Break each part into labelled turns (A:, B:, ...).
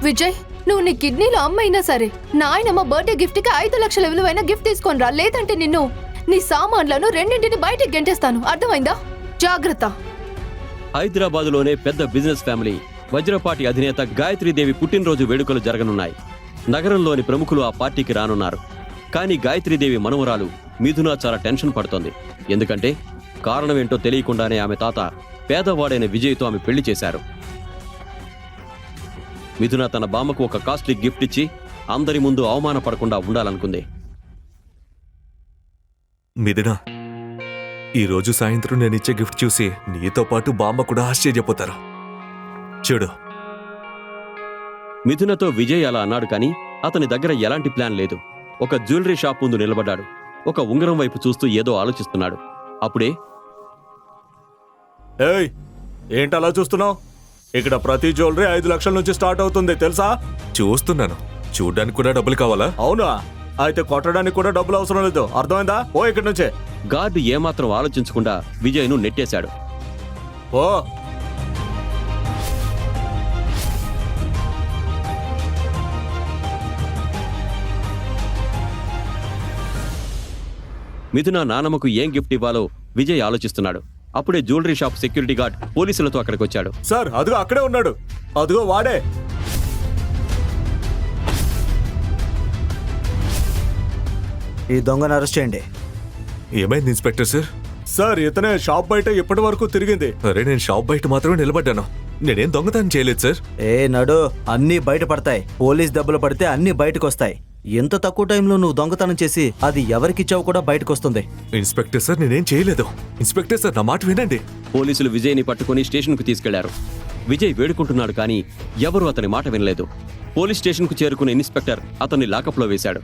A: విజయ్, నువ్వు నీ కిడ్నీలో అమ్మైనా సరే నాయనమ్మ బర్త్డే గిఫ్ట్ కి 5 లక్షల విలువైన గిఫ్ట్ తీసుకొని రా, లేదంటే నిన్ను నీ సామాన్లను రెండింటిని బయటికి గెంటేస్తాను, అర్థమైందా? జాగ్రత్త.
B: హైదరాబాదులోనే పెద్ద బిజినెస్ ఫ్యామిలీ వజ్రపాటి అధినేత గాయత్రీదేవి పుట్టినరోజు వేడుకలు జరగనున్నాయి. నగరంలోని ప్రముఖులు ఆ పార్టీకి రానున్నారు. కానీ గాయత్రీదేవి మనవరాలు మిథున చాలా టెన్షన్ పడుతోంది. ఎందుకంటే కారణమేంటో తెలియకుండానే ఆమె తాత పేదవాడైన విజయ్తో ఆమె పెళ్లి చేశారు. మిథున తన బామ్మకు ఒక కాస్ట్లీ గిఫ్ట్ ఇచ్చి అందరి ముందు అవమానపడకుండా ఉండాలనుకుంది.
C: మిథున, ఈరోజు సాయంత్రం నేనిచ్చే గిఫ్ట్ చూసి నీతో పాటు బామ్మ కూడా ఆశ్చర్యపోతారు. చూడు.
B: మిథునతో విజయ్ అలా అన్నాడు, కానీ అతని దగ్గర ఎలాంటి ప్లాన్ లేదు. ఒక జ్యువెలరీ షాప్ ముందు నిలబడ్డాడు. ఒక ఉంగరం వైపు చూస్తూ ఏదో ఆలోచిస్తున్నాడు. అప్పుడే,
D: ఏయ్, ఏంటలా చూస్తున్నావు? ఇక్కడ ప్రతి జ్యువెలరీ 5 లక్షల నుంచి స్టార్ట్ అవుతుంది, తెలుసా?
C: చూస్తున్నాను. చూడ్డానికి కూడా డబ్బులు కావాలా?
D: అవునా? అయితే కొట్టడానికి కూడా డబ్బులు అవసరం లేదు, అర్థమైందా? ఓ ఇక్కడి నుంచే.
B: గార్డు ఏమాత్రం ఆలోచించకుండా విజయ్ను నెట్టేశాడు.
D: ఓ
B: మిథున నానమ్మకు ఏం గిఫ్ట్ ఇవ్వాలో విజయ్ ఆలోచిస్తున్నాడు. అప్పుడే జ్యువెలరీ షాప్ సెక్యూరిటీ గార్డ్ పోలీసులతో అక్కడికి వచ్చాడు.
D: సార్, అదిగో అక్కడే ఉన్నాడు, అదిగో వాడే.
E: ఈ దొంగను అరెస్ట్ చేయండి.
C: ఏమైంది ఇన్స్పెక్టర్ సార్?
D: సార్, ఇతనే షాప్ బయట ఇప్పటి వరకు తిరిగింది.
C: అరే, నేను షాప్ బయట మాత్రమే నిలబడ్డాను. నేనేం దొంగతనం చేయలేదు సార్.
E: ఏ నడు, అన్నీ బయట పడతాయి. పోలీస్ దెబ్బలు పడితే అన్నీ బయటకు వస్తాయి. ఎంత తక్కువ టైంలో నువ్వు దొంగతనం చేసి అది ఎవరికిచ్చావు కూడా బయటకు వస్తుంది.
C: ఇన్స్పెక్టర్ సార్, నేనేం చేయలేదు. ఇన్స్పెక్టర్ సార్, నా మాట వినండి.
B: పోలీసులు విజయ్ని పట్టుకుని స్టేషన్కు తీసుకెళ్లారు. విజయ్ వేడుకుంటున్నాడు, కానీ ఎవరూ అతని మాట వినలేదు. పోలీస్ స్టేషన్కు చేరుకున్న ఇన్స్పెక్టర్ అతన్ని లాకప్లో వేశాడు.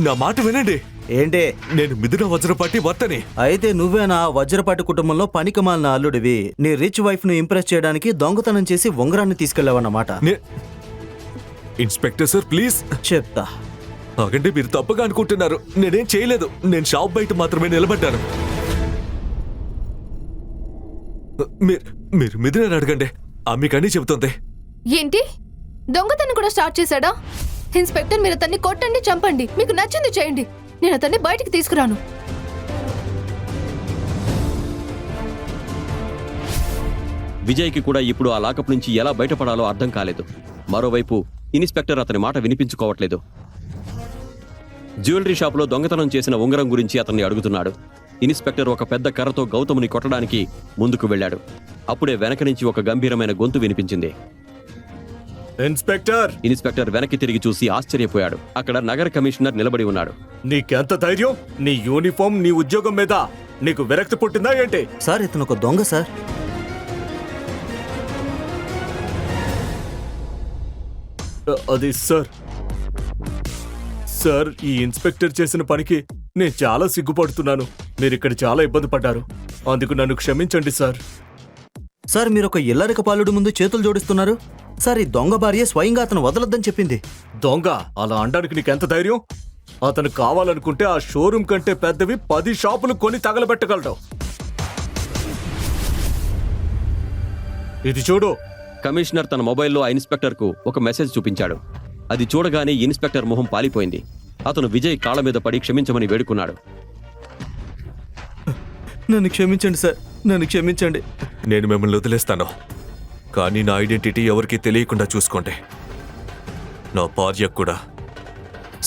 C: నా మాట వినండి.
E: ఏంటి?
C: నేను మిథున వజ్రపాటి భర్తని.
E: అయితే నువ్వేనా వజ్రపాటి కుటుంబంలో పనికిమాలిన అల్లుడివి? నీ రిచ్ వైఫ్ ను ఇంప్రెస్ చేయడానికి దొంగతనం చేసి ఉంగరాన్ని తీసుకెళ్లావన్నమాట.
C: ఇన్స్పెక్టర్ సార్, ప్లీజ్
E: చెప్తా.
C: ఆగండి, మీరు తప్పుగా అనుకుంటున్నారు. నేనేం చేయలేదు. నేను షాప్ బయట మాత్రమే నిలబడ్డాను. మీరు మిథునని అడగండి, ఆమెకన్నీ చెబుతుంది.
A: ఏంటి? దొంగతనం కూడా స్టార్ట్ చేశాడా? ఇన్స్పెక్టర్, మీరు అతన్ని కొట్టండి, చంపండి, మీకు నచ్చింది చేయండి, నేను అతన్ని బయటికి తీసుకురాను.
B: విజయ్కి కూడా ఇప్పుడు ఆ లాకప్ నుంచి ఎలా బయటపడాలో అర్థం కాలేదు. మరోవైపు ఇన్స్పెక్టర్ అతని మాట వినిపించుకోవట్లేదు. జ్యువెలరీ షాపులో దొంగతనం చేసిన ఉంగరం గురించి అతన్ని అడుగుతున్నాడు. ఇన్స్పెక్టర్ ఒక పెద్ద కర్రతో గౌతముని కొట్టడానికి ముందుకు వెళ్ళాడు. అప్పుడే వెనక నుంచి ఒక గంభీరమైన గొంతు వినిపించింది. ఇన్స్పెక్టర్ వెనక్కి తిరిగి చూసి ఆశ్చర్యపోయాడు. అక్కడ నగర కమిషనర్ నిలబడి ఉన్నాడు.
D: నీకెంత ధైర్యం? నీ యూనిఫామ్, నీ ఉద్యోగం మీద నీకు విరక్తి పుట్టిందా ఏంటి?
E: సార్, ఇతను ఒక దొంగ సార్.
D: అది సార్, ఈ ఇన్స్పెక్టర్ చేసిన పనికి నేను చాలా సిగ్గుపడుతున్నాను. మీరు ఇక్కడ చాలా ఇబ్బంది పడ్డారు, అందుకు నన్ను క్షమించండి సార్.
E: సార్, మీరు ఒక ఇల్లరిక పాలుడు ముందు చేతులు జోడిస్తున్నారు. సార్, ఈ దొంగ భార్య స్వయంగా అతను వదలొద్దని చెప్పింది.
D: దొంగ అలా అనడానికి నీకెంత ధైర్యం? అతను కావాలనుకుంటే ఆ షోరూమ్ కంటే పెద్దవి 10 షాపులు కొని తగలబెట్టగలడు. ఇది చూడు.
B: కమిషనర్ తన మొబైల్లో ఆ ఇన్స్పెక్టర్కు ఒక మెసేజ్ చూపించాడు. అది చూడగానే ఇన్స్పెక్టర్ మొహం పాలిపోయింది. అతను విజయ్ కాళ్ళ మీద పడి క్షమించమని వేడుకున్నాడు.
E: నన్ను క్షమించండి సార్, నన్ను క్షమించండి.
C: నేను మిమ్మల్ని వదిలేస్తాను, కానీ నా ఐడెంటిటీ ఎవరికీ తెలియకుండా చూసుకోండి. నా భార్య కూడా.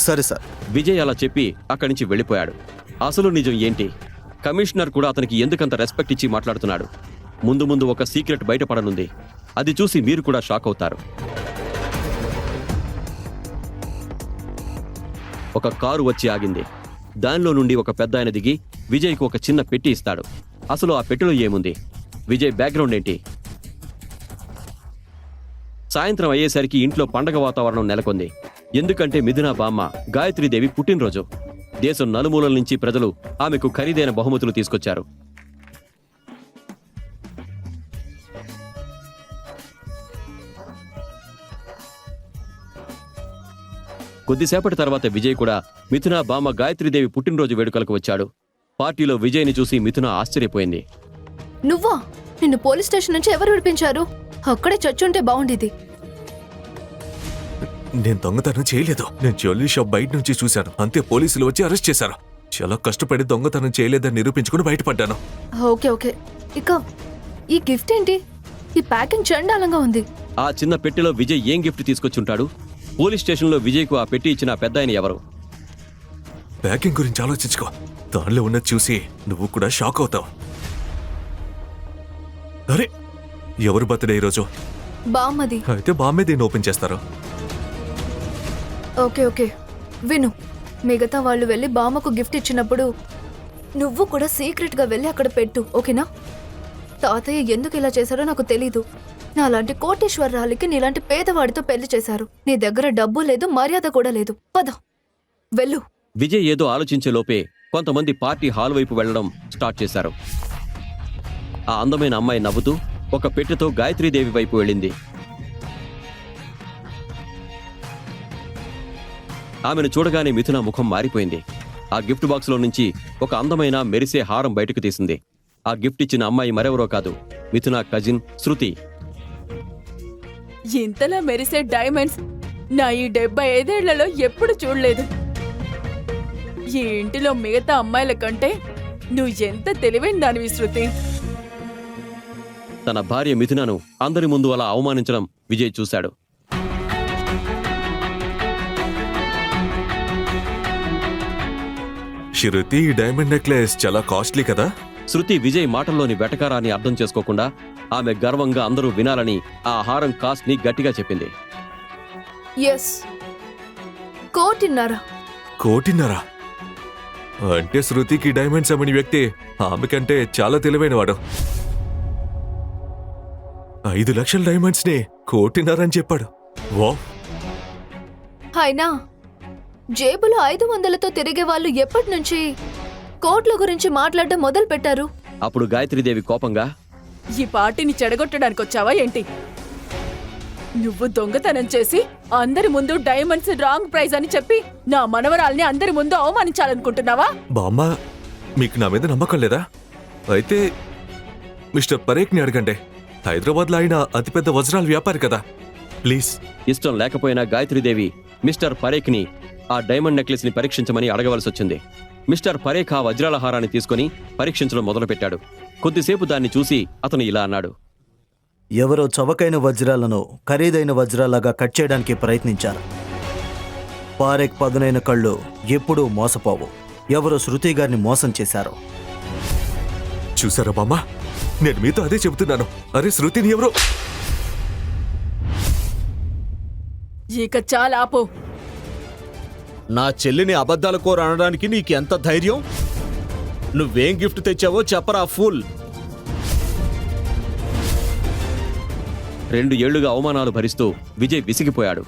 E: సరే సార్.
B: విజయ్ అలా చెప్పి అక్కడి నుంచి వెళ్ళిపోయాడు. అసలు నిజం ఏంటి? కమిషనర్ కూడా అతనికి ఎందుకంత రెస్పెక్ట్ ఇచ్చి మాట్లాడుతున్నాడు? ముందు ముందు ఒక సీక్రెట్ బయటపడనుంది. అది చూసి మీరు కూడా షాక్ అవుతారు. ఒక కారు వచ్చి ఆగింది. దానిలో నుండి ఒక పెద్దాయన దిగి విజయ్కు ఒక చిన్న పెట్టి ఇస్తాడు. అసలు ఆ పెట్టెలో ఏముంది? విజయ్ బ్యాక్గ్రౌండ్ ఏంటి? సాయంత్రం అయ్యేసరికి ఇంట్లో పండగ వాతావరణం నెలకొంది. ఎందుకంటే మిథున బామ్మ గాయత్రీదేవి పుట్టినరోజు. దేశం నలుమూలల నుంచి ప్రజలు ఆమెకు ఖరీదైన బహుమతులు తీసుకొచ్చారు. కొద్దిసేపటి తర్వాత విజయ్ కూడా మిథున బామ్మ గాయత్రీదేవి పుట్టినరోజు వేడుకలకు వచ్చాడు. పార్టీలో విజయ్ని చూసి మిథున ఆశ్చర్యపోయింది.
A: నువ్వా? నిన్ను పోలీస్ స్టేషన్ నుంచి ఎవరు విడిపించారు? అక్కడే చచ్చుంటే బాగుండేది.
C: నేను దొంగతనం చేయలేదు. నేను జ్యువెలరీ షాప్ బయట నుంచి చూశాను, అంతే. పోలీసులు వచ్చి అరెస్ట్ చేశారు. చాలా కష్టపడి దొంగతనం చేయలేదని నిరూపించుకుని బయటపడ్డాను.
A: ఓకే ఓకే, ఇక ఈ గిఫ్ట్ ఏంటి? ఈ ప్యాకింగ్ చండాలంగా ఉంది.
B: ఆ చిన్న పెట్టెలో విజయ్ ఏం గిఫ్ట్ తీసుకొచ్చుంటాడు? పోలీస్ స్టేషన్లో విజయ్కు ఆ పెట్టి ఇచ్చిన పెద్ద ఆయన ఎవరు?
C: ప్యాకింగ్ గురించి ఆలోచించుకో. దానిలో ఉన్నది చూసి నువ్వు కూడా షాక్ అవుతావు. అరే, ఎవరు బర్త్డే ఈరోజు?
A: బామ్మది.
C: అయితే బామ్మే దీన్ని ఓపెన్ చేస్తారు.
A: ఓకే ఓకే, విను. మిగతా వాళ్ళు వెళ్ళి బామ్మకు గిఫ్ట్ ఇచ్చినప్పుడు నువ్వు కూడా సీక్రెట్ గా వెళ్ళి అక్కడ పెట్టు, ఓకేనా? తాతయ్య ఎందుకు ఇలా చేశారో నాకు తెలీదు. నాలాంటి కోటేశ్వరరాలికి నీలాంటి పేదవాడితో పెళ్లి చేశారు. నీ దగ్గర డబ్బు లేదు, మర్యాద కూడా లేదు. పద వెళ్ళు.
B: విజయ్ ఏదో ఆలోచించే లోపే కొంతమంది పార్టీ హాల్ వైపు వెళ్లడం స్టార్ట్ చేశారు. ఆ అందమైన అమ్మాయి నవ్వుతూ ఒక పెట్టెతో గాయత్రీదేవి వైపు వెళ్ళింది. ఆమెను చూడగానే మిథున ముఖం మారిపోయింది. ఆ గిఫ్ట్ బాక్స్లో నుంచి ఒక అందమైన మెరిసే హారం బయటకు తీసింది. ఆ గిఫ్ట్ ఇచ్చిన అమ్మాయి మరెవరో కాదు, మిథున కజిన్ శృతి.
F: ఇంతలా మెరిసే డైమండ్స్ నా ఈ 75 ఏళ్లలో ఎప్పుడు చూడలేదు. ఈ ఇంటిలో మిగతా అమ్మాయిల కంటే నువ్వు ఎంత తెలివైన దానివి శృతి.
B: తన భార్య మిథునను అందరి ముందు అలా అవమానించడం విజయ్ చూశాడు.
C: శృతి, ఈ డైమండ్ నెక్లెస్ చాలా కాస్ట్లీ కదా?
B: శృతి విజయ్ మాటల్లోని వెటకారాన్ని అర్థం చేసుకోకుండా ఆమె గర్వంగా అందరూ వినాలని ఆ హారం కాస్ట్ ని గట్టిగా చెప్పింది.
A: ఎస్, 1.5 కోటి.
C: 1.5 కోటి? అంటే శృతికి డైమండ్స్ అమ్మిన వ్యక్తి ఆమె కంటే చాలా తెలివైనవాడు. 5 లక్షల డైమండ్స్ ని 1.5 కోటి అని చెప్పాడు. వా!
A: అయినా జేబులో 500లతో తిరిగే వాళ్ళు ఎప్పటి నుంచి కోట్ల గురించి మాట్లాడడం మొదలు పెట్టారు?
B: అప్పుడు గాయత్రీదేవి కోపంగా,
F: ఈ పార్టీని చెడగొట్టడానికి వచ్చావా ఏంటి? నువ్వు దొంగతనం చేసి అందరి ముందు డైమండ్స్ రాంగ్ ప్రైస్ అని చెప్పి నా మనవరాల్ని అందరి ముందు అవమానించాలనుకుంటున్నావా?
C: బామ్మ, మీకు నా మీద నమ్మకం లేదా? అయితే మిస్టర్ పరేఖ్ని అడగండి. హైదరాబాద్లో ఆయన అతిపెద్ద వజ్రాల వ్యాపారి కదా. ప్లీజ్.
B: ఇష్టం లేకపోయినా గాయత్రీదేవి మిస్టర్ పరేఖ్ని ఆ డైమండ్ నెక్లెస్ ని పరీక్షించమని అడగవలసి వచ్చింది. మిస్టర్ పరేఖ్ ఆ వజ్రాల హారాన్ని తీసుకుని పరీక్షించడం మొదలుపెట్టాడు. కొద్దిసేపు దాన్ని చూసి అతను ఇలా అన్నాడు.
E: ఎవరో చవకైన వజ్రాలను ఖరీదైన వజ్రాలాగా కట్ చేయడానికి ప్రయత్నించారు. పారెక్ పదునైన కళ్ళు ఎప్పుడూ మోసపోవు. ఎవరో శృతి గారిని మోసం చేశారు.
C: చూసారా బామ్మ, నేను మీతో అదే చెబుతున్నాను. అరే, శృతిని ఎవరో.
F: ఇక చాలా ఆపు.
D: నా చెల్లిని అబద్ధాల కోర అనడానికి నీకెంత ధైర్యం? నువ్వేం గిఫ్ట్ తెచ్చావో చెప్పరా ఫూల్.
B: 2 ఏళ్లుగా అవమానాలు భరిస్తూ విజయ్ విసిగిపోయాడు.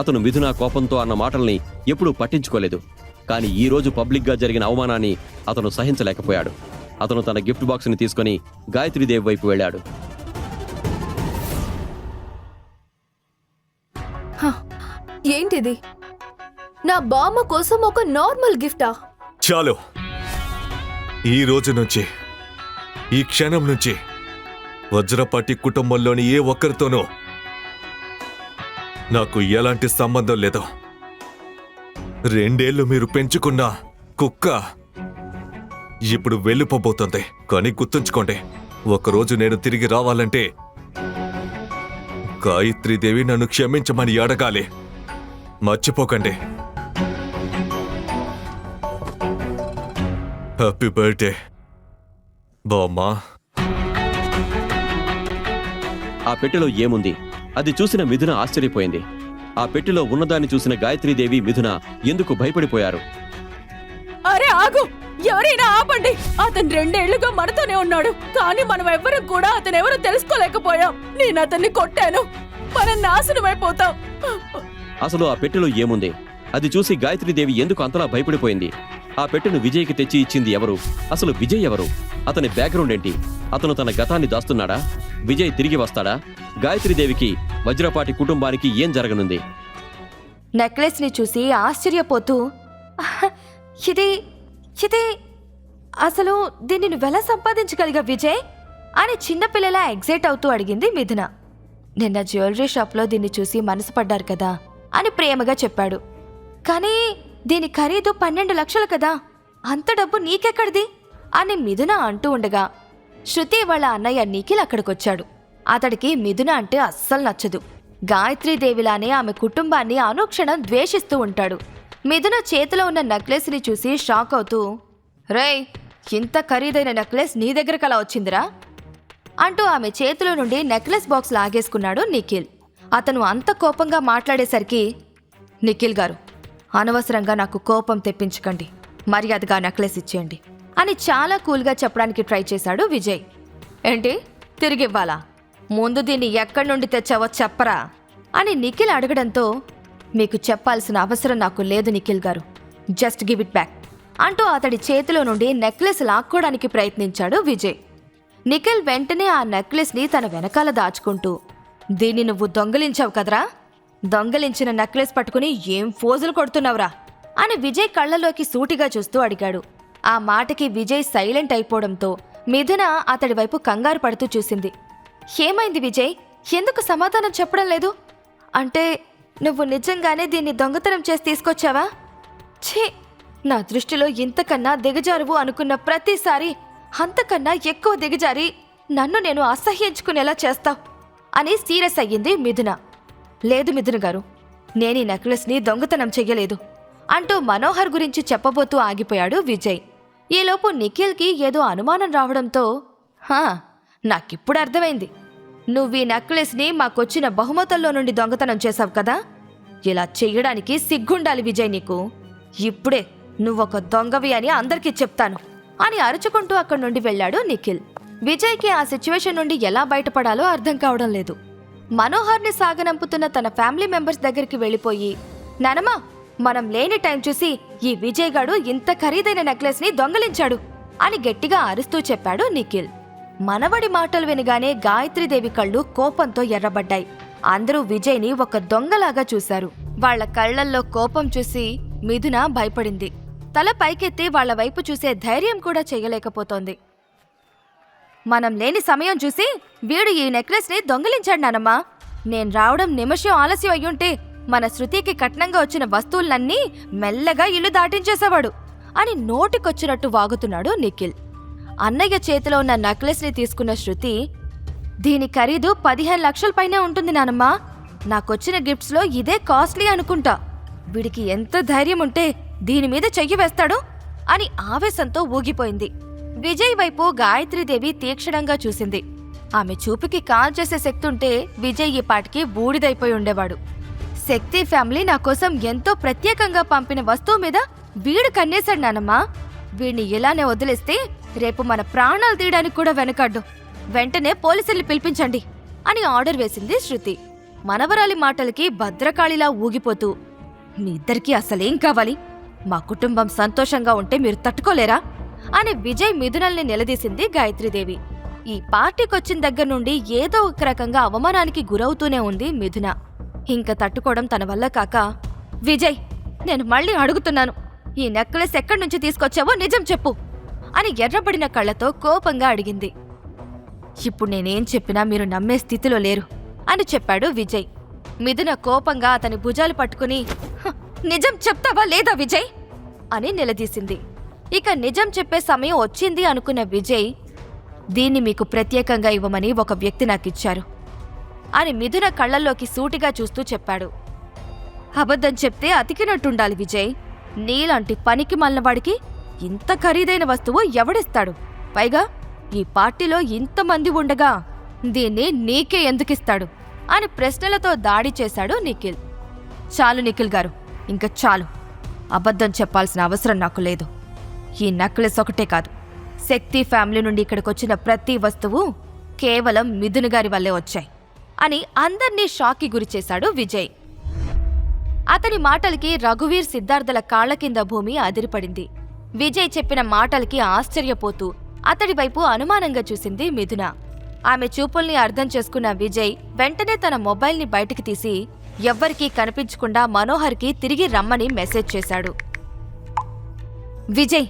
B: అతను మిథున కోపంతో అన్న మాటల్ని ఎప్పుడూ పట్టించుకోలేదు. కానీ ఈ రోజు పబ్లిక్గా జరిగిన అవమానాన్ని అతను సహించలేకపోయాడు. అతను తన గిఫ్ట్ బాక్స్ని తీసుకుని గాయత్రీదేవి వైపు వెళ్ళాడు.
A: ఏంటిది? నా బామ్మ కోసం ఒక నార్మల్ గిఫ్టా?
C: చాలు. ఈ రోజు నుంచి, ఈ క్షణం నుంచి వజ్రపాటి కుటుంబంలోని ఏ ఒక్కరితోనూ నాకు ఎలాంటి సంబంధం లేదు. 2 ఏళ్లు మీరు పెంచుకున్న కుక్క ఇప్పుడు వెళ్ళిపోబోతుంది. కానీ గుర్తుంచుకోండి, ఒకరోజు నేను తిరిగి రావాలంటే గాయత్రీదేవి నన్ను క్షమించమని అడగాలి. మర్చిపోకండి. హ్యాపీ బర్త్డే బామ్మా.
B: ఆ పెట్టెలో ఏముంది? అది చూసిన మిథున ఆశ్చర్యపోయింది. ఆ పెట్టెలో ఉన్నదాన్ని చూసిన గాయత్రీదేవి, మిథున ఎందుకు భయపడిపోయారు.
F: అరే ఆగు, ఎవరైనా ఆపండి. అతను 2 ఏళ్లుగా మనతోనే ఉన్నాడు, కానీ మనం ఎవ్వరం కూడా అతనెవరో తెలుసుకోలేకపోయాం. నేను అతన్ని కొట్టాను. మనం నాశనమైపోతాం.
B: అసలు ఆ పెట్టెలో ఏముంది? అది చూసి గాయత్రీదేవి ఎందుకు అంతలా భయపడిపోయింది? ఆ పెట్టెను విజయ్కి తెచ్చి ఇచ్చింది ఎవరు? అసలు విజయ్ ఎవరు? అతని బ్యాక్గ్రౌండ్ ఏంటి? అతను తన గతాన్ని దాస్తున్నాడా? విజయ్ తిరిగి వస్తాడా? గాయత్రీదేవికి, వజ్రపాటి కుటుంబానికి ఏం జరగనుంది?
G: నెక్లెస్ ని చూసి ఆశ్చర్యపోతూ, ఇది ఇది అసలు దీన్ని నువ్వెలా సంపాదించగలిగా విజయ్ అని చిన్నపిల్లలా ఎగ్జైట్ అవుతూ అడిగింది మిథున. నిన్న జ్యువెలరీ షాప్లో దీన్ని చూసి మనసు పడ్డారు కదా అని ప్రేమగా చెప్పాడు. కానీ దీని ఖరీదు 12 లక్షలు కదా, అంత డబ్బు నీకెక్కడిది అని మిథున అంటూ ఉండగా శృతి వాళ్ళ అన్నయ్య నిఖిల్ అక్కడికొచ్చాడు. అతడికి మిథున అంటే అస్సలు నచ్చదు. గాయత్రీదేవిలానే ఆమె కుటుంబాన్ని అనుక్షణం ద్వేషిస్తూ ఉంటాడు. మిథున చేతిలో ఉన్న నెక్లెస్ని చూసి షాక్ అవుతూ, రేయ్, ఇంత ఖరీదైన నెక్లెస్ నీ దగ్గరకు అలా వచ్చిందిరా అంటూ ఆమె చేతిలో నుండి నెక్లెస్ బాక్స్ లాగేసుకున్నాడు నిఖిల్. అతను అంత కోపంగా మాట్లాడేసరికి, నిఖిల్ గారు, అనవసరంగా నాకు కోపం తెప్పించకండి, మర్యాదగా నెక్లెస్ ఇచ్చేయండి అని చాలా కూల్గా చెప్పడానికి ట్రై చేశాడు విజయ్. ఏంటి, తిరిగివ్వాలా? ముందు దీన్ని ఎక్కడి నుండి తెచ్చావో చెప్పరా అని నిఖిల్ అడగడంతో, మీకు చెప్పాల్సిన అవసరం నాకు లేదు నిఖిల్ గారు, జస్ట్ గివ్ ఇట్ బ్యాక్ అంటూ అతడి చేతిలో నుండి నెక్లెస్ లాక్కోవడానికి ప్రయత్నించాడు విజయ్. నిఖిల్ వెంటనే ఆ నెక్లెస్ని తన వెనకాల దాచుకుంటూ, దీన్ని నువ్వు దొంగలించావు కదరా, దొంగలించిన నెక్లెస్ పట్టుకుని ఏం ఫోజులు కొడుతున్నావురా అని విజయ్ కళ్ళలోకి సూటిగా చూస్తూ అడిగాడు. ఆ మాటకి విజయ్ సైలెంట్ అయిపోవడంతో మిథున అతడి వైపు కంగారు పడుతూ చూసింది. ఏమైంది విజయ్, ఎందుకు సమాధానం చెప్పడం లేదు? అంటే నువ్వు నిజంగానే దీన్ని దొంగతనం చేసి తీసుకొచ్చావా? ఛీ, నా దృష్టిలో ఇంతకన్నా దిగజారువు అనుకున్న ప్రతిసారి అంతకన్నా ఎక్కువ దిగజారి నన్ను నేను అసహ్యించుకునేలా చేస్తావు అని సీరియస్ అయ్యింది మిథున. లేదు మిథున గారు, నేను ఈ నెక్లెస్ని దొంగతనం చెయ్యలేదు అంటూ మనోహర్ గురించి చెప్పబోతూ ఆగిపోయాడు విజయ్. ఈలోపు నిఖిల్కి ఏదో అనుమానం రావడంతో, నాకిప్పుడు అర్థమైంది, నువ్వీ నెక్లెస్ని మాకొచ్చిన బహుమతుల్లో నుండి దొంగతనం చేశావు కదా, ఇలా చెయ్యడానికి సిగ్గుండాలి విజయ్ నీకు. ఇప్పుడే నువ్వొక దొంగవి అని అందరికీ చెప్తాను అని అరుచుకుంటూ అక్కడి నుండి వెళ్ళాడు నిఖిల్. విజయ్కి ఆ సిచ్యువేషన్ నుండి ఎలా బయటపడాలో అర్థం కావడం లేదు. మనోహర్ని సాగనంపుతున్న తన ఫ్యామిలీ మెంబర్స్ దగ్గరికి వెళ్ళిపోయి, నానమ్మా, మనం లేని టైం చూసి ఈ విజయ్ గాడు ఇంత ఖరీదైన నెక్లెస్ని దొంగలించాడు అని గట్టిగా అరుస్తూ చెప్పాడు నిఖిల్. మనవడి మాటలు వినగానే గాయత్రీదేవి కళ్ళు కోపంతో ఎర్రబడ్డాయి. అందరూ విజయ్ని ఒక దొంగలాగా చూశారు. వాళ్ల కళ్లల్లో కోపం చూసి మిథున భయపడింది. తల పైకెత్తి వాళ్ల వైపు చూసే ధైర్యం కూడా చెయ్యలేకపోతోంది. మనం లేని సమయం చూసి వీడు ఈ నెక్లెస్ని దొంగిలించాడు నానమ్మా. నేను రావడం నిమిషం ఆలస్యం అయ్యుంటే మన శృతికి కట్నంగా వచ్చిన వస్తువులన్నీ మెల్లగా ఇల్లు దాటించేసేవాడు అని నోటికొచ్చినట్టు వాగుతున్నాడు నిఖిల్. అన్నయ్య చేతిలో ఉన్న నెక్లెస్ని తీసుకున్న శృతి, దీని ఖరీదు 15 లక్షల పైనే ఉంటుంది నానమ్మా. నాకొచ్చిన గిఫ్ట్స్లో ఇదే కాస్ట్లీ అనుకుంటా. వీడికి ఎంత ధైర్యం ఉంటే దీని మీద చెయ్యి వేస్తాడు అని ఆవేశంతో ఊగిపోయింది. విజయ్ వైపు గాయత్రీదేవి తీక్షణంగా చూసింది. ఆమె చూపుకి కాల్ చేసే శక్తి ఉంటే విజయ్ ఈ పాటికి బూడిదైపోయి ఉండేవాడు. శక్తి ఫ్యామిలీ నా కోసం ఎంతో ప్రత్యేకంగా పంపిన వస్తువు మీద వీడు కన్నేశాడు నానమ్మా. వీడిని ఇలానే వదిలేస్తే రేపు మన ప్రాణాలు తీయడానికి కూడా వెనకాడ్డు. వెంటనే పోలీసుల్ని పిలిపించండి అని ఆర్డర్ వేసింది శృతి. మనవరాలి మాటలకి భద్రకాళిలా ఊగిపోతూ, మీ ఇద్దరికీ అసలేం కావాలి? మా కుటుంబం సంతోషంగా ఉంటే మీరు తట్టుకోలేరా అని విజయ్ మిథునల్ని నిలదీసింది గాయత్రీదేవి. ఈ పార్టీకొచ్చిన దగ్గర నుండి ఏదో ఒక రకంగా అవమానానికి గురవుతూనే ఉంది మిథున. ఇంక తట్టుకోవడం తన వల్ల కాక, విజయ్, నేను మళ్ళీ అడుగుతున్నాను, ఈ నెక్లెస్ ఎక్కడి నుంచి తీసుకొచ్చావో నిజం చెప్పు అని ఎర్రబడిన కళ్లతో కోపంగా అడిగింది. ఇప్పుడు నేనేం చెప్పినా మీరు నమ్మే స్థితిలో లేరు అని చెప్పాడు విజయ్. మిథున కోపంగా అతని భుజాలు పట్టుకుని, నిజం చెప్తావా లేదా విజయ్ అని నిలదీసింది. ఇక నిజం చెప్పే సమయం వచ్చింది అనుకున్న విజయ్, దీన్ని మీకు ప్రత్యేకంగా ఇవ్వమని ఒక వ్యక్తి నాకిచ్చారు అని మిథున కళ్లల్లోకి సూటిగా చూస్తూ చెప్పాడు. అబద్ధం చెప్తే అతికినట్టుండాలి విజయ్. నీలాంటి పనికి మల్లవాడికి ఇంత ఖరీదైన వస్తువు ఎవడిస్తాడు? పైగా ఈ పార్టీలో ఇంతమంది ఉండగా దీన్ని నీకే ఎందుకిస్తాడు అని ప్రశ్నలతో దాడి చేశాడు నిఖిల్. చాలు నిఖిల్ గారు, ఇంక చాలు. అబద్ధం చెప్పాల్సిన అవసరం నాకు లేదు. ఈ నెక్లెస్ ఒకటే కాదు, శక్తి ఫ్యామిలీ నుండి ఇక్కడికొచ్చిన ప్రతి వస్తువు కేవలం మిథున్ గారి వల్లే వచ్చాయి అని అందర్నీ షాక్కి గురిచేశాడు విజయ్. అతని మాటలకి రఘువీర్, సిద్ధార్థల కాళ్ల కింద భూమి అదిరిపడింది. విజయ్ చెప్పిన మాటలకి ఆశ్చర్యపోతూ అతడి వైపు అనుమానంగా చూసింది మిథున. ఆమె చూపుల్ని అర్థం చేసుకున్న విజయ్ వెంటనే తన మొబైల్ని బయటికి తీసి ఎవ్వరికీ కనిపించకుండా మనోహర్కి తిరిగి రమ్మని మెసేజ్ చేశాడు. విజయ్,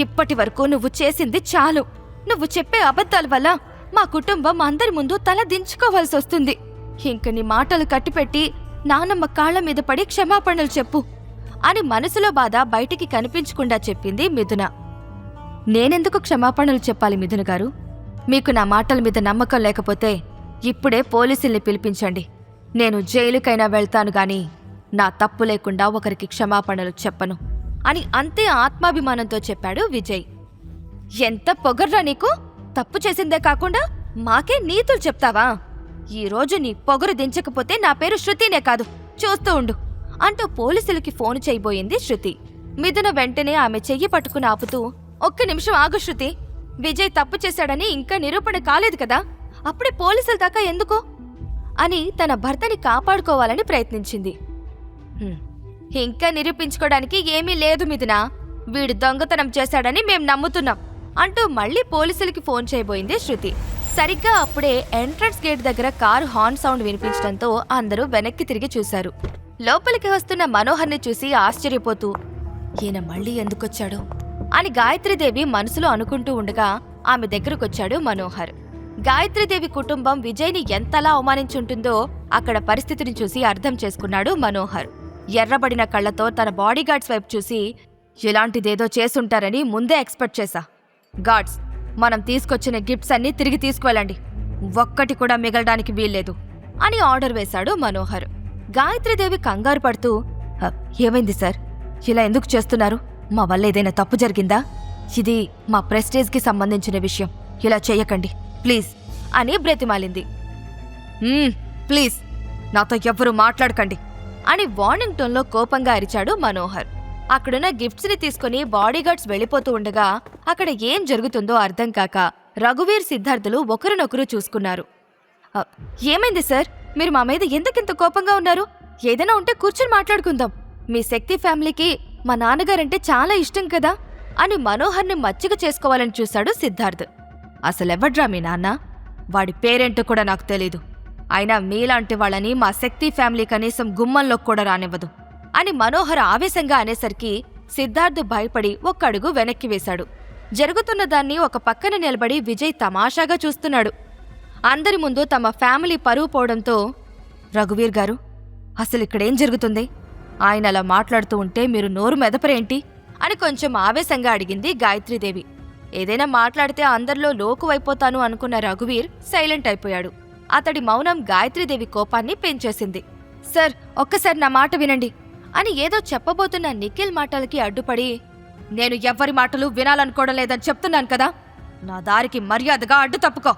G: ఇప్పటి వరకు నువ్వు చేసింది చాలు. నువ్వు చెప్పే అబద్ధాల వల్ల మా కుటుంబం అందరి ముందు తల దించుకోవాల్సి వస్తుంది. ఇంక నీ మాటలు కట్టిపెట్టి నానమ్మ కాళ్ల మీద పడి క్షమాపణలు చెప్పు అని మనసులో బాధ బయటికి కనిపించకుండా చెప్పింది మిథున. నేనెందుకు క్షమాపణలు చెప్పాలి మిథున గారు? మీకు నా మాటల మీద నమ్మకం లేకపోతే ఇప్పుడే పోలీసుల్ని పిలిపించండి. నేను జైలుకైనా వెళ్తాను గాని నా తప్పు లేకుండా ఒకరికి క్షమాపణలు చెప్పను అని అంతే ఆత్మాభిమానంతో చెప్పాడు విజయ్. ఎంత పొగర్రా నీకు! తప్పు చేసిందే కాకుండా మాకే నీతులు చెప్తావా? ఈరోజు నీ పొగరు దించకపోతే నా పేరు శృతినే కాదు, చూస్తూ ఉండు అంటూ పోలీసులకి ఫోన్ చేయబోయింది శృతి. మిథున వెంటనే ఆమె చెయ్యి పట్టుకుని ఆపుతూ, ఒక్క నిమిషం ఆగు శృతి, విజయ్ తప్పు చేశాడని ఇంకా నిరూపణ కాలేదు కదా, అప్పుడే పోలీసుల దాకా ఎందుకు అని తన భర్తని కాపాడుకోవాలని ప్రయత్నించింది. ఇంకా నిరూపించుకోవడానికి ఏమీ లేదు మిథున, వీడు దొంగతనం చేశాడని మేం నమ్ముతున్నాం అంటూ మళ్లీ పోలీసులకి ఫోన్ చేయబోయింది శృతి. సరిగ్గా అప్పుడే ఎంట్రన్స్ గేట్ దగ్గర కారు హార్న్ సౌండ్ వినిపించడంతో అందరూ వెనక్కి తిరిగి చూశారు. లోపలికి వస్తున్న మనోహర్ని చూసి ఆశ్చర్యపోతూ, ఈయన మళ్ళీ ఎందుకొచ్చాడు అని గాయత్రీదేవి మనసులో అనుకుంటూ ఉండగా ఆమె దగ్గరకొచ్చాడు మనోహర్. గాయత్రీదేవి కుటుంబం విజయ్ని ఎంతలా అవమానించుంటుందో అక్కడ పరిస్థితిని చూసి అర్థం చేసుకున్నాడు మనోహర్. ఎర్రబడిన కళ్లతో తన బాడీగార్డ్స్ వైపు చూసి, ఇలాంటిదేదో చేసుంటారని ముందే ఎక్స్పెక్ట్ చేశా. గార్డ్స్, మనం తీసుకొచ్చిన గిఫ్ట్స్ అన్నీ తిరిగి తీసుకువెళ్ళండి, ఒక్కటి కూడా మిగలడానికి వీల్లేదు అని ఆర్డర్ వేశాడు మనోహర్. గాయత్రీదేవి కంగారు పడుతూ, ఏమైంది సార్, ఇలా ఎందుకు చేస్తున్నారు? మా వల్ల ఏదైనా తప్పు జరిగిందా? ఇది మా ప్రెస్టేజ్కి సంబంధించిన విషయం, ఇలా చెయ్యకండి ప్లీజ్ అని బ్రతిమాలింది. ప్లీజ్ నాతో ఎవ్వరూ మాట్లాడకండి అని వార్నింగ్ టోన్లో కోపంగా అరిచాడు మనోహర్. అక్కడున్న గిఫ్ట్స్ని తీసుకుని బాడీగార్డ్స్ వెళ్ళిపోతూ ఉండగా అక్కడ ఏం జరుగుతుందో అర్థం కాక రఘువీర్, సిద్ధార్థులు ఒకరినొకరు చూసుకున్నారు. ఏమైంది సార్, మీరు మా మీద ఎందుకింత కోపంగా ఉన్నారు? ఏదైనా ఉంటే కూర్చొని మాట్లాడుకుందాం. మీ శక్తి ఫ్యామిలీకి మా నాన్నగారంటే చాలా ఇష్టం కదా అని మనోహర్ని మచ్చిక చేసుకోవాలని చూశాడు సిద్ధార్థ్. అసలెవడ్రా మీ నాన్న? వాడి పేరేంటో కూడా నాకు తెలీదు. అయినా మీలాంటి వాళ్ళని మా శక్తి ఫ్యామిలీ కనీసం గుమ్మంలోకి కూడా రానివ్వదు అని మనోహర్ ఆవేశంగా అనేసరికి సిద్ధార్థ్ భయపడి ఒక్క అడుగు వెనక్కి వేశాడు. జరుగుతున్న దాన్ని ఒక పక్కన నిలబడి విజయ్ తమాషాగా చూస్తున్నాడు. అందరి ముందు తమ ఫ్యామిలీ పరువు పోవడంతో, రఘువీర్ గారు, అసలిక్కడేం జరుగుతుంది? ఆయన అలా మాట్లాడుతూ ఉంటే మీరు నోరు మెదపరేంటి అని కొంచెం ఆవేశంగా అడిగింది గాయత్రీదేవి. ఏదైనా మాట్లాడితే అందరిలో లోకువైపోతాను అనుకున్న రఘువీర్ సైలెంట్ అయిపోయాడు. అతడి మౌనం గాయత్రీదేవి కోపాన్ని పెంచేసింది. సార్, ఒక్కసారి నా మాట వినండి అని ఏదో చెప్పబోతున్న నిఖిల్ మాటలకి అడ్డుపడి, నేను ఎవ్వరి మాటలు వినాలనుకోవడం లేదని చెప్తున్నాను కదా, నా దారికి మర్యాదగా అడ్డు తప్పుకో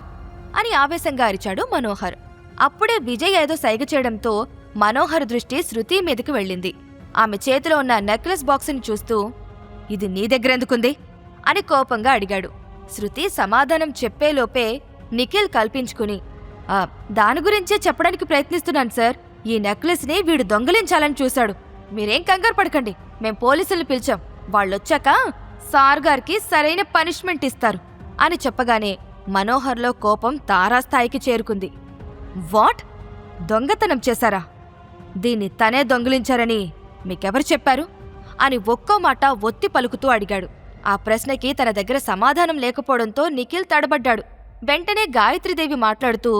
G: అని ఆవేశంగా అరిచాడు మనోహర్. అప్పుడే విజయ్ ఏదో సైగ చేయడంతో మనోహర్ దృష్టి శృతి మీదకి వెళ్ళింది. ఆమె చేతిలో ఉన్న నెక్లెస్ బాక్స్ని చూస్తూ, ఇది నీ దగ్గరెందుకుంది అని కోపంగా అడిగాడు. శృతి సమాధానం చెప్పేలోపే నిఖిల్ కల్పించుకుని, దాని గురించే చెప్పడానికి ప్రయత్నిస్తున్నాను సార్, ఈ నెక్లెస్ని వీడు దొంగలించాలని చూశాడు. మీరేం కంగారు పడకండి, మేం పోలీసుల్ని పిలిచాం, వాళ్ళొచ్చాక సార్ గారికి సరైన పనిష్మెంట్ ఇస్తారు అని చెప్పగానే మనోహర్లో కోపం తారాస్థాయికి చేరుకుంది. వాట్? దొంగతనం చేశారా? దీన్ని తనే దొంగిలించారని మీకెవరు చెప్పారు అని ఒక్కో మాట ఒత్తి పలుకుతూ అడిగాడు. ఆ ప్రశ్నకి తన దగ్గర సమాధానం లేకపోవడంతో నిఖిల్ తడబడ్డాడు. వెంటనే గాయత్రీదేవి మాట్లాడుతూ,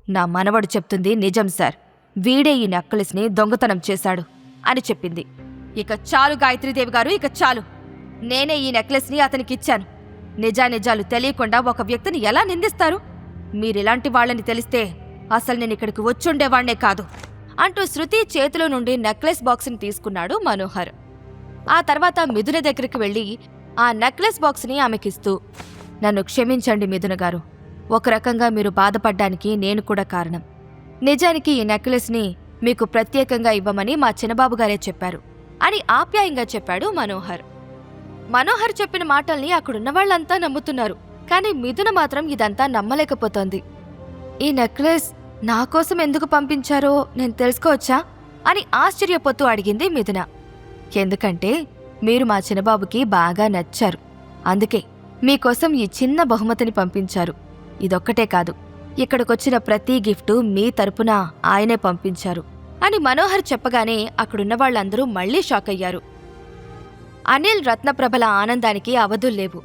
G: నా మనవడు చెప్తుంది నిజం సార్, వీడే ఈ నెక్లెస్ని దొంగతనం చేశాడు అని చెప్పింది. ఇక చాలు గాయత్రీదేవి గారు, ఇక చాలు. నేనే ఈ నెక్లెస్ని అతనికిచ్చాను. నిజానిజాలు తెలియకుండా ఒక వ్యక్తిని ఎలా నిందిస్తారు? మీరిలాంటి వాళ్ళని తెలిస్తే అసలు నేనిక్కడికి వచ్చుండేవాణ్ణే కాదు అంటూ శృతి చేతిలో నుండి నెక్లెస్ బాక్స్ని తీసుకున్నాడు మనోహర్. ఆ తర్వాత మిథున దగ్గరికి వెళ్లి ఆ నెక్లెస్ బాక్స్ని ఆమెకిస్తూ, నన్ను క్షమించండి మిథున గారు, ఒక రకంగా మీరు బాధపడ్డానికి నేను కూడా కారణం. నిజానికి ఈ నెక్లెస్ని మీకు ప్రత్యేకంగా ఇవ్వమని మా చిన్నబాబు గారే చెప్పారు అని ఆప్యాయంగా చెప్పాడు మనోహర్. మనోహర్ చెప్పిన మాటల్ని అక్కడున్న వాళ్ళంతా నమ్ముతున్నారు. కానీ మిథున మాత్రం ఇదంతా నమ్మలేకపోతోంది. ఈ నెక్లెస్ నా కోసం ఎందుకు పంపించారో నేను తెలుసుకోవచ్చా అని ఆశ్చర్యపోతూ అడిగింది మిథున. ఎందుకంటే మీరు మా చిన్నబాబుకి బాగా నచ్చారు, అందుకే మీకోసం ఈ చిన్న బహుమతిని పంపించారు. ఇదొక్కటే కాదు, ఇక్కడికొచ్చిన ప్రతి గిఫ్టు మీ తరపున ఆయనే పంపించారు అని మనోహర్ చెప్పగానే అక్కడున్న వాళ్ళందరూ మళ్లీ షాక్ అయ్యారు. అనిల్, రత్నప్రభల ఆనందానికి అవధుల్లేవు.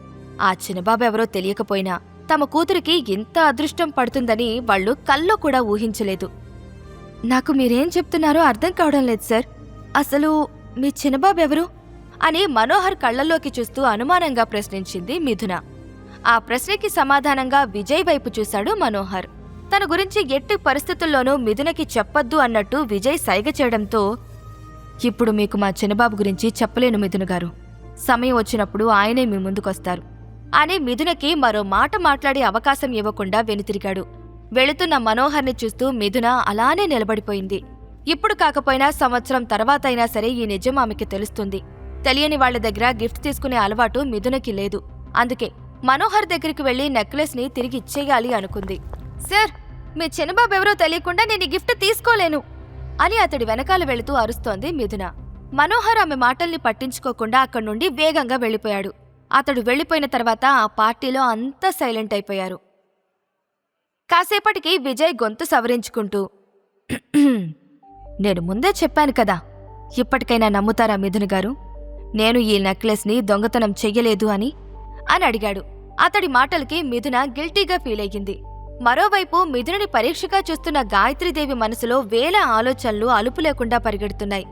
G: ఆ చిన్నబాబెవరో తెలియకపోయినా తమ కూతురికి ఇంత అదృష్టం పడుతుందని వాళ్లు కల్లో కూడా ఊహించలేదు. నాకు మీరేం చెప్తున్నారో అర్థం కావడం లేదు సార్. అసలు మీ చిన్నబాబు ఎవరు అని మనోహర్ కళ్ళల్లోకి చూస్తూ అనుమానంగా ప్రశ్నించింది మిథున. ఆ ప్రశ్నకి సమాధానంగా విజయ్ వైపు చూశాడు మనోహర్. తన గురించి ఎట్టి పరిస్థితుల్లోనూ మిథునకి చెప్పొద్దు అన్నట్టు విజయ్ సైగ చేయడంతో, ఇప్పుడు మీకు మా చిన్నబాబు గురించి చెప్పలేను మిథున గారు. సమయం వచ్చినప్పుడు ఆయనే మీ ముందుకొస్తారు అని మిథునకి మరో మాట మాట్లాడే అవకాశం ఇవ్వకుండా వెనుతిరిగాడు. వెళుతున్న మనోహర్ని చూస్తూ మిథున అలానే నిలబడిపోయింది. ఇప్పుడు కాకపోయినా సంవత్సరం తర్వాతైనా సరే ఈ నిజం ఆమెకి తెలుస్తుంది. తెలియని వాళ్ల దగ్గర గిఫ్ట్ తీసుకునే అలవాటు మిథునకి లేదు. అందుకే మనోహర్ దగ్గరికి వెళ్లి నెక్లెస్ ని తిరిగి ఇచ్చేయాలి అనుకుంది. సార్, మీ చిన్నబాబు ఎవరో తెలియకుండా నేను ఈ గిఫ్ట్ తీసుకోలేను అని అతడి వెనకాల వెళుతూ అరుస్తోంది మిథున. మనోహర్ ఆమె మాటల్ని పట్టించుకోకుండా అక్కడి నుండి వేగంగా వెళ్లిపోయాడు. అతడు వెళ్లిపోయిన తర్వాత ఆ పార్టీలో అంతా సైలెంట్ అయిపోయారు. కాసేపటికి విజయ్ గొంతు సవరించుకుంటూ, నేను ముందే చెప్పాను కదా, ఇప్పటికైనా నమ్ముతారా మిథున గారు? నేను ఈ నెక్లెస్ని దొంగతనం చెయ్యలేదు అని అడిగాడు. అతడి మాటలకి మిథున గిల్టీగా ఫీల్ అయ్యింది. మరోవైపు మిథునని పరీక్షగా చూస్తున్న గాయత్రీదేవి మనసులో వేల ఆలోచనలు అలుపు లేకుండా పరిగెడుతున్నాయి.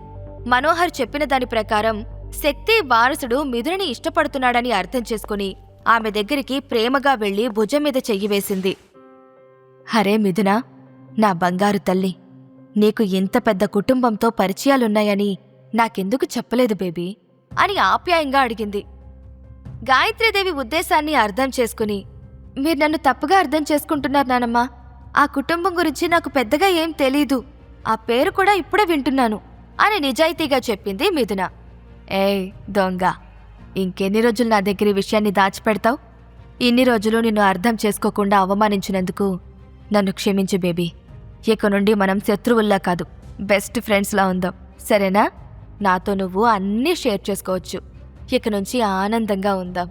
G: మనోహర్ చెప్పిన దాని ప్రకారం శక్తి వారసుడు మిథునని ఇష్టపడుతున్నాడని అర్థం చేసుకుని ఆమె దగ్గరికి ప్రేమగా వెళ్లి భుజం మీద చెయ్యి వేసింది. హరే మిథున, నా బంగారు తల్లి, నీకు ఇంత పెద్ద కుటుంబంతో పరిచయాలున్నాయని నాకెందుకు చెప్పలేదు బేబీ అని ఆప్యాయంగా అడిగింది. గాయత్రీదేవి ఉద్దేశాన్ని అర్థం చేసుకుని, మీరు నన్ను తప్పుగా అర్థం చేసుకుంటున్నారు నానమ్మా. ఆ కుటుంబం గురించి నాకు పెద్దగా ఏం తెలీదు. ఆ పేరు కూడా ఇప్పుడే వింటున్నాను అని నిజాయితీగా చెప్పింది మిథున. ఏయ్ దొంగ, ఇంకెన్ని రోజులు నా దగ్గర ఈ విషయాన్ని దాచిపెడతావు? ఇన్ని రోజులు నిన్ను అర్థం చేసుకోకుండా అవమానించినందుకు నన్ను క్షమించు బేబీ. ఇక నుండి మనం శత్రువుల్లా కాదు, బెస్ట్ ఫ్రెండ్స్లా ఉందాం, సరేనా? నాతో నువ్వు అన్నీ షేర్ చేసుకోవచ్చు. ఇక నుంచి ఆనందంగా ఉందాం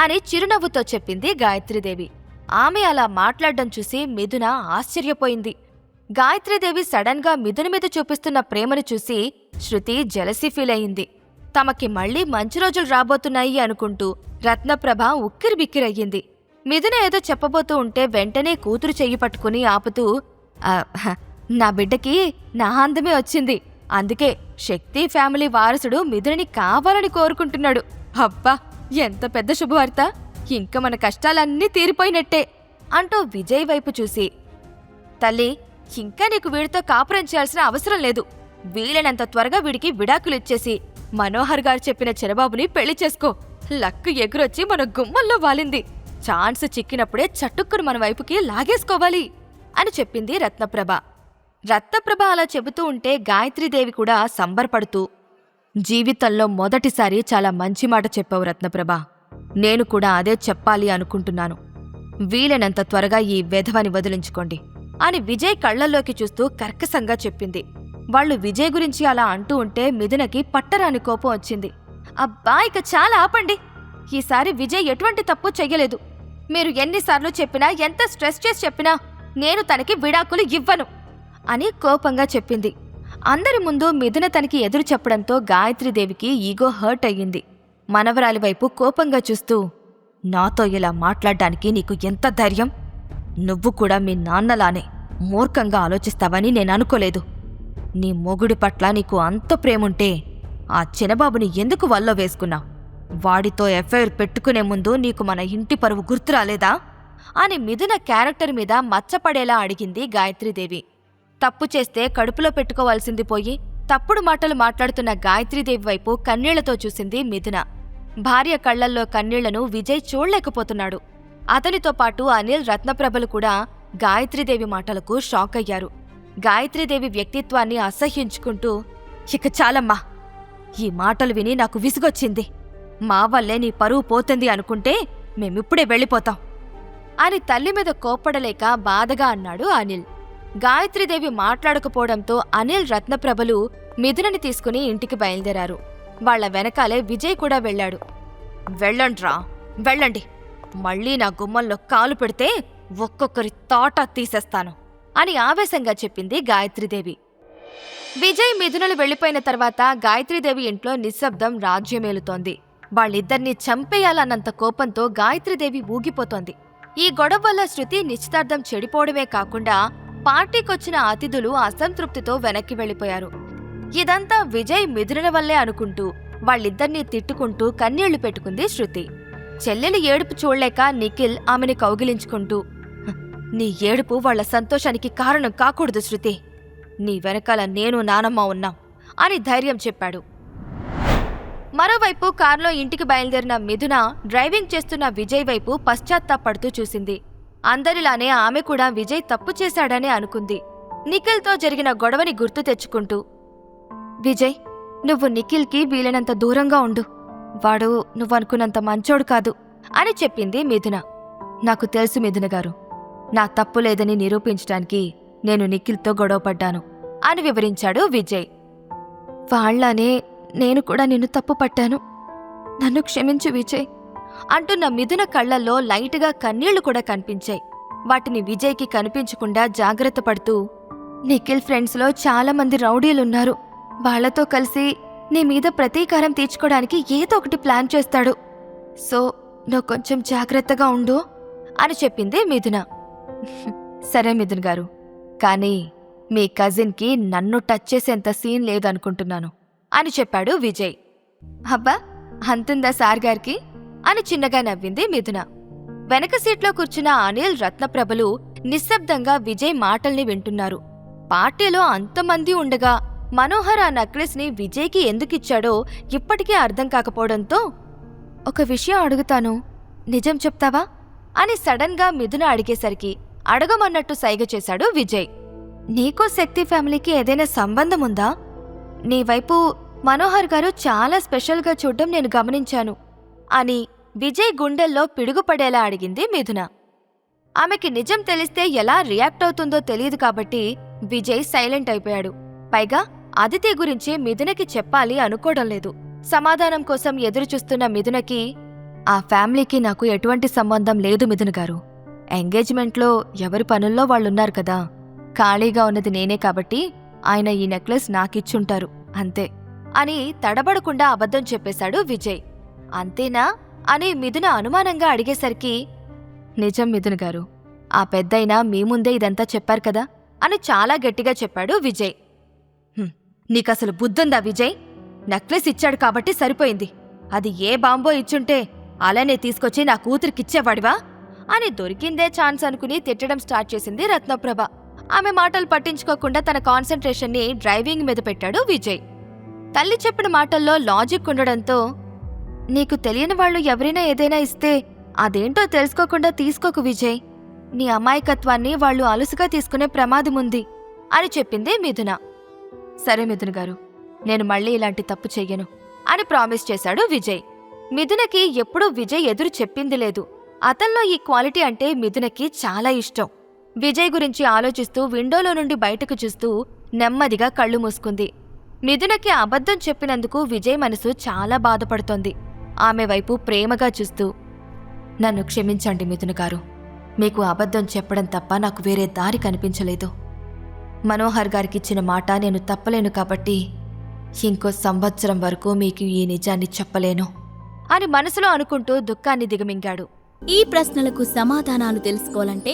G: అని చిరునవ్వుతో చెప్పింది గాయత్రీదేవి. ఆమె అలా మాట్లాడడం చూసి మిథున ఆశ్చర్యపోయింది. గాయత్రీదేవి సడన్ గా మిథున మీద చూపిస్తున్న ప్రేమను చూసి శృతి జెలసీ ఫీల్ అయింది. తమకి మళ్లీ మంచి రోజులు రాబోతున్నాయి అనుకుంటూ రత్నప్రభ ఉక్కిరిబిక్కిరయ్యింది. మిథున ఏదో చెప్పబోతూ ఉంటే వెంటనే కూతురు చెయ్యి పట్టుకుని ఆపుతూ, నా బిడ్డకి నా అందమే వచ్చింది, అందుకే శక్తి ఫ్యామిలీ వారసుడు మిథునని కావాలని కోరుకుంటున్నాడు. అబ్బా, ఎంత పెద్ద శుభవార్త! ఇంక మన కష్టాలన్నీ తీరిపోయినట్టే అంటూ విజయ్ వైపు చూసి, తల్లి, ఇంకా నీకు వీడితో కాపురం చేయాల్సిన అవసరం లేదు. వీలైనంత త్వరగా వీడికి విడాకులిచ్చేసి మనోహర్ గారు చెప్పిన చిరబాబుని పెళ్లి చేసుకో. లక్కు ఎగురొచ్చి మన గుమ్మల్లో వాలింది. ఛాన్స్ చిక్కినప్పుడే చటుక్కును మన వైపుకి లాగేసుకోవాలి అని చెప్పింది రత్నప్రభ. రత్నప్రభ అలా చెబుతూ ఉంటే గాయత్రీదేవి కూడా సంబరపడుతూ, జీవితంలో మొదటిసారి చాలా మంచి మాట చెప్పావు రత్నప్రభ. నేను కూడా అదే చెప్పాలి అనుకుంటున్నాను. వీలైనంత త్వరగా ఈ వెధవని వదిలించుకోండి అని విజయ్ కళ్లల్లోకి చూస్తూ కర్కశంగా చెప్పింది. వాళ్లు విజయ్ గురించి అలా అంటూ ఉంటే మిథునకి పట్టరాని కోపం వచ్చింది. అబ్బా, ఇక చాలా ఆపండి. ఈసారి విజయ్ ఎటువంటి తప్పు చెయ్యలేదు. మీరు ఎన్నిసార్లు చెప్పినా, ఎంత స్ట్రెస్ చేసి చెప్పినా నేను తనకి విడాకులు ఇవ్వను అని కోపంగా చెప్పింది. అందరి ముందు మిథున తనకి ఎదురు చెప్పడంతో గాయత్రీదేవికి ఈగో హర్ట్ అయ్యింది. మనవరాలి వైపు కోపంగా చూస్తూ, నాతో ఇలా మాట్లాడడానికి నీకు ఎంత ధైర్యం? నువ్వు కూడా మీ నాన్నలానే మూర్ఖంగా ఆలోచిస్తావని నేను అనుకోలేదు. నీ మొగుడి పట్ల నీకు అంత ప్రేముంటే ఆ చిన్నబాబుని ఎందుకు వల్లో వేసుకున్నావు? వాడితో ఎఫ్ఐఆర్ పెట్టుకునే ముందు నీకు మన ఇంటి పరువు గుర్తురాలేదా అని మిథున క్యారెక్టర్ మీద మచ్చపడేలా అడిగింది గాయత్రీదేవి. తప్పు చేస్తే కడుపులో పెట్టుకోవాల్సింది పోయి తప్పుడు మాటలు మాట్లాడుతున్న గాయత్రీదేవి వైపు కన్నీళ్లతో చూసింది మిథున. భార్య కళ్లల్లో కన్నీళ్లను విజయ్ చూడలేకపోతున్నాడు. అతనితో పాటు అనిల్, రత్నప్రభలు కూడా గాయత్రీదేవి మాటలకు షాక్ అయ్యారు. గాయత్రీదేవి వ్యక్తిత్వాన్ని అసహ్యించుకుంటూ, ఇక చాలమ్మా, ఈ మాటలు విని నాకు విసుగొచ్చింది. మా వల్లే నీ పరువు పోతుంది అనుకుంటే మేమిప్పుడే వెళ్ళిపోతాం అని తల్లి మీద కోప్పడలేక బాధగా అన్నాడు అనిల్. గాయత్రీదేవి మాట్లాడకపోవడంతో అనిల్, రత్నప్రభలు మిథునని తీసుకుని ఇంటికి బయలుదేరారు. వాళ్ల వెనకాలే విజయ్ కూడా వెళ్ళాడు. వెళ్ళండ్రా, వెళ్ళండి. మళ్లీ నా గుమ్మంలో కాలు పెడితే ఒక్కొక్కరి తోట తీసేస్తాను అని ఆవేశంగా చెప్పింది గాయత్రీదేవి. విజయ్, మిథునలు వెళ్లిపోయిన తర్వాత గాయత్రీదేవి ఇంట్లో నిశ్శబ్దం రాజ్యమేలుతోంది. వాళ్ళిద్దరినీ చంపేయాలన్నంత కోపంతో గాయత్రీదేవి ఊగిపోతోంది. ఈ గొడవ వల్ల శృతి నిశ్చితార్థం చెడిపోవడమే కాకుండా పార్టీకొచ్చిన అతిథులు అసంతృప్తితో వెనక్కి వెళ్ళిపోయారు. ఇదంతా విజయ్ మిథున వల్లే అనుకుంటూ వాళ్ళిద్దరినీ తిట్టుకుంటూ కన్నీళ్లు పెట్టుకుంది శృతి. చెల్లెలి ఏడుపు చూడలేక నిఖిల్ ఆమెని కౌగిలించుకుంటూ, నీ ఏడుపు వాళ్ల సంతోషానికి కారణం కాకూడదు శృతి. నీ వెనకాల నేను నానమ్మ ఉన్నాం అని ధైర్యం చెప్పాడు. మరోవైపు కారులో ఇంటికి బయలుదేరిన మిథున డ్రైవింగ్ చేస్తున్న విజయ్ వైపు పశ్చాత్తాపడుతూ చూసింది. అందరిలానే ఆమె కూడా విజయ్ తప్పు చేశాడని అనుకుంది. నిఖిల్తో జరిగిన గొడవని గుర్తు తెచ్చుకుంటూ, విజయ్, నువ్వు నిఖిల్కి వీలైనంత దూరంగా ఉండు. వాడు నువ్వనుకున్నంత మంచోడు కాదు అని చెప్పింది మిథున. నాకు తెలుసు మిథున గారు, నా తప్పు లేదని నిరూపించడానికి నేను నిఖిల్తో గొడవపడ్డాను అని వివరించాడు విజయ్. వాళ్లానే నేను కూడా నిన్ను తప్పు పట్టాను, నన్ను క్షమించు విజయ్ అంటున్న మిథున కళ్లల్లో లైట్గా కన్నీళ్లు కూడా కనిపించాయి. వాటిని విజయ్కి కనిపించకుండా జాగ్రత్త పడుతూ, నిఖిల్ ఫ్రెండ్స్లో చాలా మంది రౌడీలున్నారు. వాళ్లతో కలిసి నీ మీద ప్రతీకారం తీర్చుకోవడానికి ఏదో ఒకటి ప్లాన్ చేస్తాడు. సో నువ్వు కొంచెం జాగ్రత్తగా ఉండు అని చెప్పింది మిథున. సరే మిథున్ గారు, కానీ మీ కజిన్కి నన్ను టచ్ చేసేంత సీన్ లేదనుకుంటున్నాను అని చెప్పాడు విజయ్. అబ్బా, అంతుందా సార్ గారికి అని చిన్నగా నవ్వింది మిథున. వెనక సీట్లో కూర్చున్న అనిల్, రత్నప్రభలు నిశ్శబ్దంగా విజయ్ మాటల్ని వింటున్నారు. పార్టీలో అంతమంది ఉండగా మనోహర్ ఆ నెక్లెస్ ని విజయ్కి ఎందుకిచ్చాడో ఇప్పటికీ అర్థం కాకపోవడంతో, ఒక విషయం అడుగుతాను, నిజం చెప్తావా అని సడన్ గా మిథున అడిగేసరికి అడగమన్నట్టు సైగ చేశాడు విజయ్. నీకో శక్తి ఫ్యామిలీకి ఏదైనా సంబంధం ఉందా? నీ వైపు మనోహర్ గారు చాలా స్పెషల్గా చూడ్డం నేను గమనించాను అని విజయ్ గుండెల్లో పిడుగుపడేలా అడిగింది మిథున. ఆమెకి నిజం తెలిస్తే ఎలా రియాక్ట్ అవుతుందో తెలియదు కాబట్టి విజయ్ సైలెంట్ అయిపోయాడు. పైగా అదితి గురించి మిథునకి చెప్పాలి అనుకోవడం లేదు. సమాధానం కోసం ఎదురుచూస్తున్న మిథునకి, ఆ ఫ్యామిలీకి నాకు ఎటువంటి సంబంధం లేదు మిథున గారు. ఎంగేజ్మెంట్లో ఎవరి పనుల్లో వాళ్ళున్నారు కదా, ఖాళీగా ఉన్నది నేనే కాబట్టి ఆయన ఈ నెక్లెస్ నాకిచ్చుంటారు అంతే అని తడబడకుండా అబద్ధం చెప్పేశాడు విజయ్. అంతేనా అని మిథున అనుమానంగా అడిగేసరికి, నిజం మిథున గారు, ఆ పెద్దయినా మీ ముందే ఇదంతా చెప్పారు కదా అని చాలా గట్టిగా చెప్పాడు విజయ్. నీకసలు బుద్ధుందా విజయ్? నెక్లెస్ ఇచ్చాడు కాబట్టి సరిపోయింది. అది ఏ బాంబో ఇచ్చుంటే అలానే తీసుకొచ్చి నా కూతురికిచ్చేవాడివా అని దొరికిందే ఛాన్స్ అనుకుని తిట్టడం స్టార్ట్ చేసింది రత్నప్రభ. ఆమె మాటలు పట్టించుకోకుండా తన కాన్సంట్రేషన్ని డ్రైవింగ్ మీద పెట్టాడు విజయ్. తల్లి చెప్పిన మాటల్లో లాజిక్ ఉండడంతో, నీకు తెలియని వాళ్ళు ఎవరైనా ఏదైనా ఇస్తే అదేంటో తెలుసుకోకుండా తీసుకోకు విజయ్. నీ అమాయకత్వాన్ని వాళ్ళు అలుసుగా తీసుకునే ప్రమాదముంది అని చెప్పింది మిథున. సరే మిథున గారు, నేను మళ్ళీ ఇలాంటి తప్పు చెయ్యను అని ప్రామిస్ చేశాడు విజయ్. మిథునకి ఎప్పుడూ విజయ్ ఎదురు చెప్పింది లేదు. అతల్లో ఈ క్వాలిటీ అంటే మిథునకి చాలా ఇష్టం. విజయ్ గురించి ఆలోచిస్తూ విండోలో నుండి బయటకు చూస్తూ నెమ్మదిగా కళ్ళు మూసుకుంది. మిథునకి అబద్ధం చెప్పినందుకు విజయ్ మనసు చాలా బాధపడుతోంది. ఆమె వైపు ప్రేమగా చూస్తూ, నన్ను క్షమించండి మిథున గారు, మీకు అబద్ధం చెప్పడం తప్ప నాకు వేరే దారి కనిపించలేదు. మనోహర్ గారికిచ్చిన మాట నేను తప్పలేను కాబట్టి ఇంకో సంవత్సరం వరకు మీకు ఈ నిజాన్ని చెప్పలేను అని మనసులో అనుకుంటూ దుఃఖాన్ని దిగమింగాడు.
H: ఈ ప్రశ్నలకు సమాధానాలు తెలుసుకోవాలంటే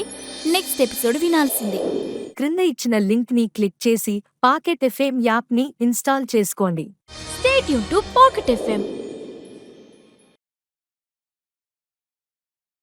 H: నెక్స్ట్ ఎపిసోడ్ వినాల్సిందే.
I: క్రింద ఇచ్చిన లింక్ ని క్లిక్ చేసి పాకెట్ ఎఫ్ఎం యాప్ ని ఇన్స్టాల్ చేసుకోండి.
H: Stay tune to pocket FM.